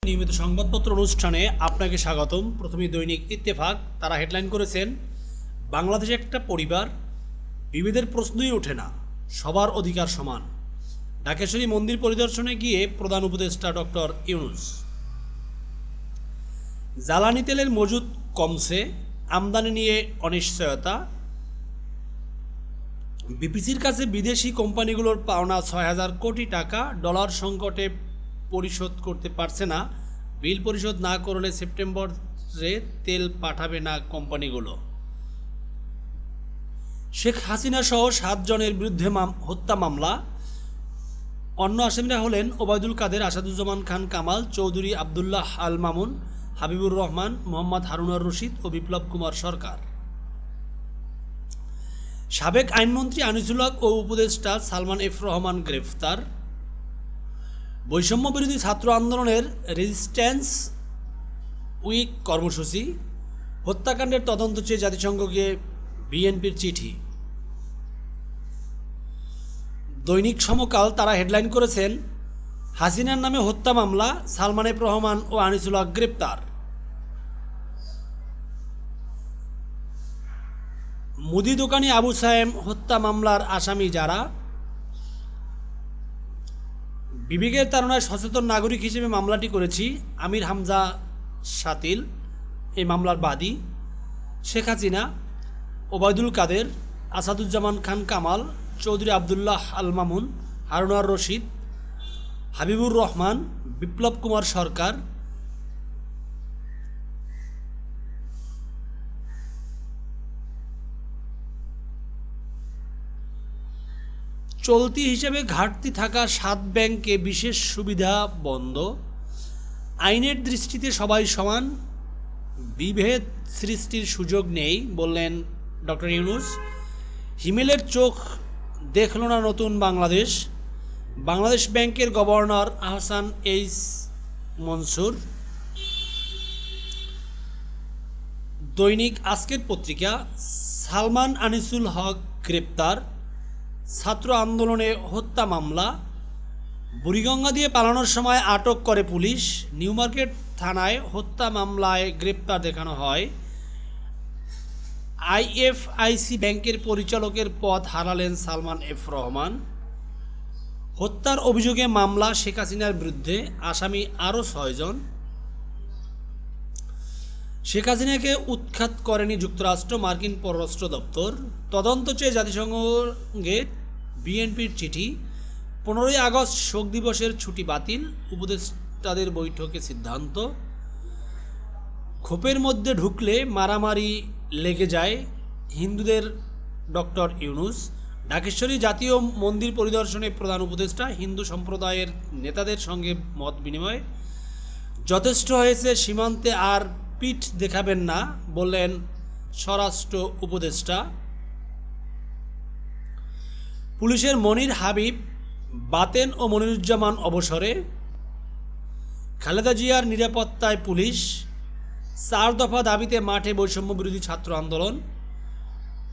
নিয়মিত সংবাদপত্র অনুষ্ঠানে আপনাকে স্বাগতম। প্রথমে দৈনিক ইত্তেফাক, তারা হেডলাইন করেছেন, বাংলাদেশে একটা পরিবার, বিভেদের প্রশ্নই ওঠে না, সবার অধিকার সমান। ঢাকেশ্বরী মন্দির পরিদর্শনে গিয়ে প্রধান উপদেষ্টা ডক্টর ইউনূস। জ্বালানি তেলের মজুদ কমছে, আমদানি নিয়ে অনিশ্চয়তা। বিপিসির কাছে বিদেশি কোম্পানিগুলোর পাওনা ৬,০০০ কোটি টাকা ডলার সংকটে পরিশোধ করতে পারছে না। বিল পরিশোধ না করলে সেপ্টেম্বরে তেল পাঠাবে না কোম্পানিগুলো। শেখ হাসিনা সহ ৭ জনের বিরুদ্ধে হত্যা মামলা। অন্য আসামিরা হলেন ওবায়দুল কাদের, আসাদুজ্জামান খান কামাল, চৌধুরী আবদুল্লাহ আল মামুন, হাবিবুর রহমান, মোহাম্মদ হারুনুর রশিদ ও বিপ্লব কুমার সরকার। সাবেক আইনমন্ত্রী আনিসুল হক ও উপদেষ্টা সালমান এফ রহমান গ্রেফতার। বৈষম্য বিরোধী ছাত্র আন্দোলনের রেজিস্ট্যান্স উইক কর্মসূচি। হত্যাকাণ্ডের তদন্ত চেয়ে জাতিসংঘকে বিএনপির চিঠি। দৈনিক সমকাল, তারা হেডলাইন করেছেন, হাসিনার নামে হত্যা মামলা, সালমান এফ রহমান ও আনিসুল হক গ্রেপ্তার। মুদি দোকানি আবু সায়েম হত্যা মামলার আসামি যারা, বিবেকের তাড়নায় সচেতন নাগরিক হিসেবে মামলাটি করেছি। আমির হামজা শাতিল এই মামলার বাদী। শেখ হাসিনা, ওবায়দুল কাদের, আসাদুজ্জামান খান কামাল, চৌধুরী আবদুল্লাহ আল মামুন, হারুনুর রশিদ, হাবিবুর রহমান, বিপ্লব কুমার সরকার। চলতি হিসেবে ঘাটতি থাকা ৭ ব্যাংকে বিশেষ সুবিধা বন্ধ। আইনের দৃষ্টিতে সবাই সমান, বিভেদ সৃষ্টির সুযোগ নেই বললেন ডক্টর ইউনূস। হিমেলের চোখ দেখল না নতুন বাংলাদেশ। বাংলাদেশ ব্যাংকের গভর্নর আহসান এইচ মনসুর। দৈনিক আজকের পত্রিকা, সালমান আনিসুল হক গ্রেপ্তার, ছাত্র আন্দোলনে হত্যা মামলা। বুড়িগঙ্গা দিয়ে পালানোর সময় আটক করে পুলিশ। নিউ মার্কেট থানায় হত্যা মামলায় গ্রেপ্তার দেখানো হয়। আইএফআইসি ব্যাংকের পরিচালকের পদ হারালেন সালমান এফ রহমান। হত্যার অভিযোগে মামলা, শেখ হাসিনার বিরুদ্ধে আসামি আরও ৬ জন। শেখ হাসিনাকে উৎখাত করেনি যুক্তরাষ্ট্র, মার্কিন পররাষ্ট্র দপ্তর। তদন্ত চেয়ে জাতিসংঘে বিএনপির চিঠি। ১৫ই আগস্ট শোক দিবসের ছুটি বাতিল, উপদেষ্টাদের বৈঠকে সিদ্ধান্ত। খোপের মধ্যে ঢুকলে মারামারি লেগে যায় হিন্দুদের, ডক্টর ইউনূস। ঢাকেশ্বরী জাতীয় মন্দির পরিদর্শনে প্রধান উপদেষ্টা, হিন্দু সম্প্রদায়ের নেতাদের সঙ্গে মত বিনিময়। যথেষ্ট হয়েছে, সীমান্তে আর পিঠ দেখাবেন না বললেন স্বরাষ্ট্র উপদেষ্টা। পুলিশের মনির হাবিব, বাতেন ও মনিরুজ্জামান অবসরে। খালেদা জিয়ার নিরাপত্তায় পুলিশ। ৪ দফা দাবিতে মাঠে বৈষম্য বিরোধী ছাত্র আন্দোলন।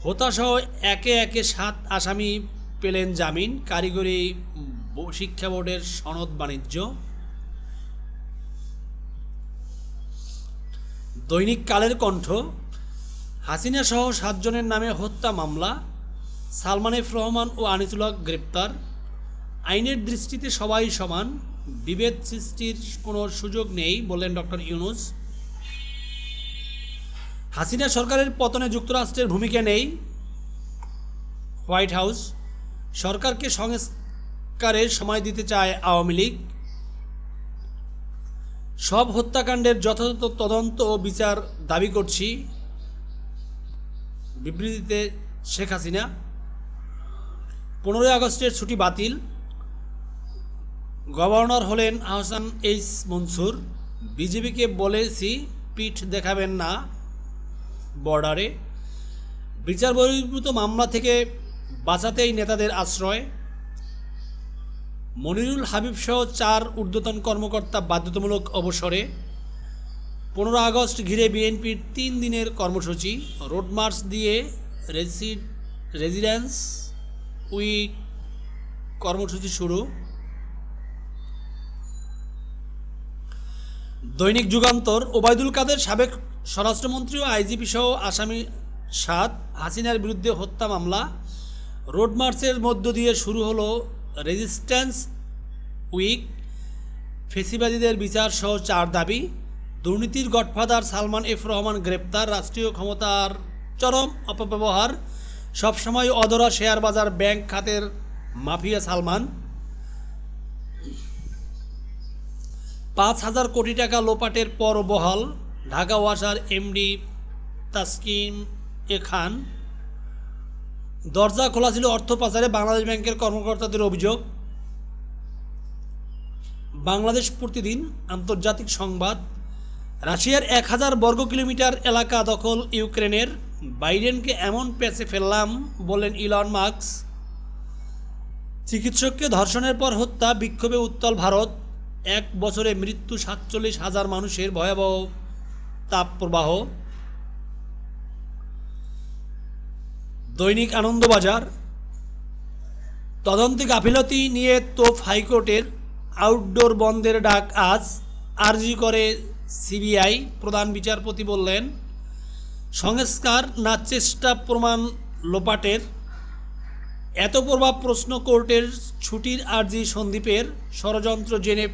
হতাসহ একে একে ৭ আসামি পেলেন জামিন। কারিগরি শিক্ষা বোর্ডের সনদ বাণিজ্য। দৈনিক কালের কণ্ঠ, হাসিনা সহ ৭ জনের নামে হত্যা মামলা, সালমান এফ রহমান ও আনিসুল হক গ্রেপ্তার। আইনের দৃষ্টিতে সবাই সমান, বিভেদ সৃষ্টির কোনো সুযোগ নেই বললেন ডক্টর ইউনূস। হাসিনা সরকারের পতনে যুক্তরাষ্ট্রের ভূমিকা নেই, হোয়াইট হাউস। সরকারকে সংস্কারের সময় দিতে চায় আওয়ামী লীগ। সব হত্যাকাণ্ডের যথাযথ তদন্ত ও বিচার দাবি করছি, বিবৃতিতে শেখ হাসিনা। ১৫ই আগস্টের ছুটি বাতিল। গভর্নর হলেন আহসান এইচ মনসুর। বিজেপিকে বলেছি পিঠ দেখাবেন না বর্ডারে। বিচার বহির্ভূত মামলা থেকে বাঁচাতেই নেতাদের আশ্রয়। মনিরুল হাবিব সহ ৪ ঊর্ধ্বতন কর্মকর্তা বাধ্যতামূলক অবসরে। ১৫ আগস্ট ঘিরে বিএনপির ৩ দিনের কর্মসূচি। রোড মার্চ দিয়ে রেজিডেন্স উইক কর্মসূচি শুরু। দৈনিক যুগান্তর, ওবায়দুল কাদের সাবেক স্বরাষ্ট্রমন্ত্রী ও আইজিপি সহ আসামি 7, হাসিনার বিরুদ্ধে হত্যা মামলা। রোড মার্চের মধ্য দিয়ে শুরু হলো রেজিস্ট্যান্স উইক, ফেসিবাদীদের বিচার সহ 4 দাবি। দুর্নীতির গডফাদার সালমান এফ রহমান গ্রেপ্তার, রাষ্ট্রীয় ক্ষমতার চরম অপব্যবহার, সবসময় অধরা শেয়ার বাজার ব্যাংক খাতের মাফিয়া সালমান। 5,000 কোটি টাকা লোপাটের পর বহাল ঢাকা ওয়াসার এমডি তাসকিন এ খান। দরজা খোলা ছিল অর্থ পাচারে বাংলাদেশ ব্যাংকের কর্মকর্তাদের অভিযোগ। বাংলাদেশ প্রতিদিন আন্তর্জাতিক সংবাদ, রাশিয়ার 1000 বর্গ কিলোমিটার এলাকা দখল ইউক্রেনের, বাইডেনকে এমন প্যাচে ফেললাম বললেন ইলন মাস্ক। চিকিৎসককে ধর্ষণের পর হত্যা, বিক্ষোভে উত্তাল ভারত। 1 বছরে মৃত্যু 47,000 মানুষের, ভয়াবহ তাপপ্রবাহ। দৈনিক আনন্দবাজার, তদন্তে গাফিলতি নিয়ে তোপ হাইকোর্টের, আউটডোর বন্ধের ডাক আজ, আর্জি করে সিবিআই। প্রধান বিচারপতি বললেন, সংস্কার না চেষ্টা প্রমাণ লোপাটের। এত প্রভাব প্রশ্ন কোর্টের, ছুটির আর্জি সন্দীপের, ষড়যন্ত্র জেনে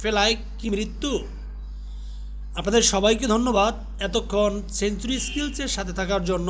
ফেলায় কি মৃত্যু। আপনাদের সবাইকে ধন্যবাদ এতক্ষণ সেঞ্চুরি স্কিলসের সাথে থাকার জন্য।